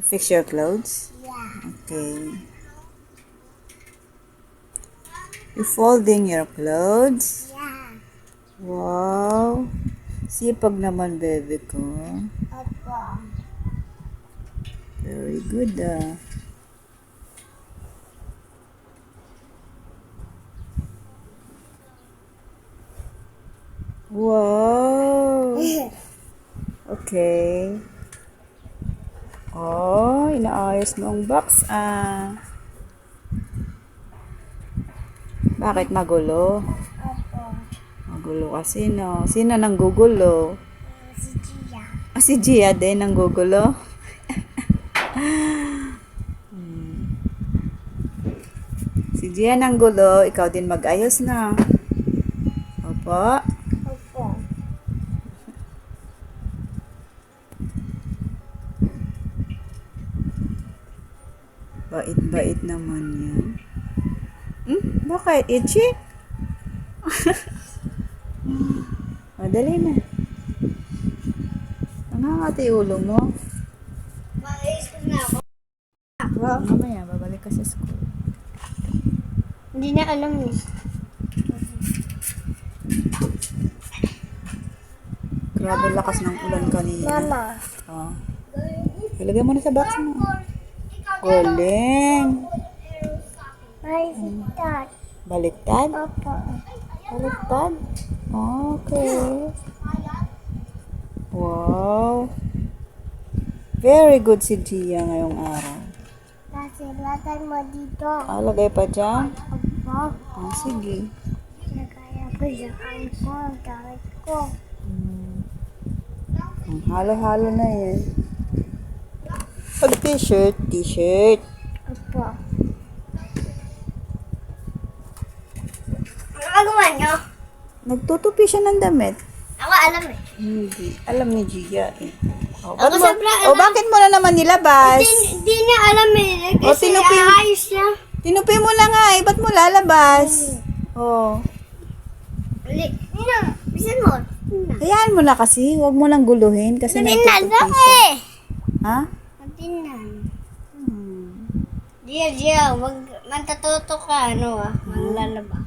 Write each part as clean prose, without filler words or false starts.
Fix your clothes? Yeah. Okay. You folding your clothes? Yeah. Wow. Sipag naman, baby ko. Opo. Very good, ah. Wow. Okay. Oh, inaayos mo ang box, ah. Bakit magulo? Opo. Magulo kasi, no? Sino nang gugulo? Si Gia. Ah, si Gia din nang gugulo? Si Gia nang gulo, ikaw din mag-ayos na. Opo. Opo. Bait-bait naman yan. Bakit? Itchy? O, dali na. Nangangati ulo mo. Mag-ayos ko na ako. Mamaya, babalik ka sa school. Hindi na alam eh. Grabe lakas ng ulan kanina. Mama. Oh. Ilagay mo na sa box mo. Galing. Ay, si Dad. Baliktad? Opo. Baliktad? Okay. Wow. Very good si Gia ngayong araw. Kasi lagay mo dito. Lagay pa dyan? Opo. Sige. Lagay ako dyan ko. Ang gamit ko. Halo-halo na yan. Pag t-shirt, t-shirt. Opo. Ano magawa niyo? Nagtutupi siya ng damit. Ako alam eh. Hindi. Alam ni Gia eh. Oh, Ako sobrang bakit mo na naman nilabas? Hindi niya alam eh. Kasi tinupi. ayos niya. Tinupi mo na nga eh. Ba't mo lalabas? Oh. Uli. Nina, bisan mo. Nina. Hayaan mo na kasi. Huwag mo nang guluhin kasi Natinan nagtutupi ako siya. eh. Ha? Natinan. Dia, wag mantatuto ka, ano manlalaba.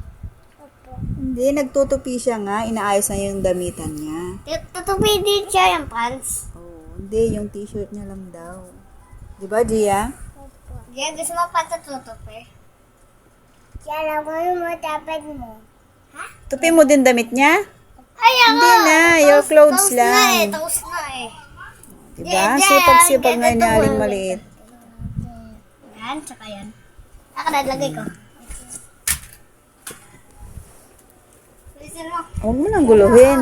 Opo. Hindi. Nagtutupi siya nga. Inaayos na yung damitan niya. Tutupi din siya yung pants. Oh, hindi. Yung t-shirt niya lang daw. Diba, Gia? Opo. Dia, gusto mo pa tutupi? Kaya mo yung dapat mo. Ha? Tupi mo din damit niya? Ay, ako. Hindi na. Your clothes lang. Tapos na eh. Diba? Yeah, Sipag-sipag yeah, nga ni yeah, Aling maliit. Yan, tsaka yan. Ako nalagay ko. Listen mo. Huwag mo nang guluhin.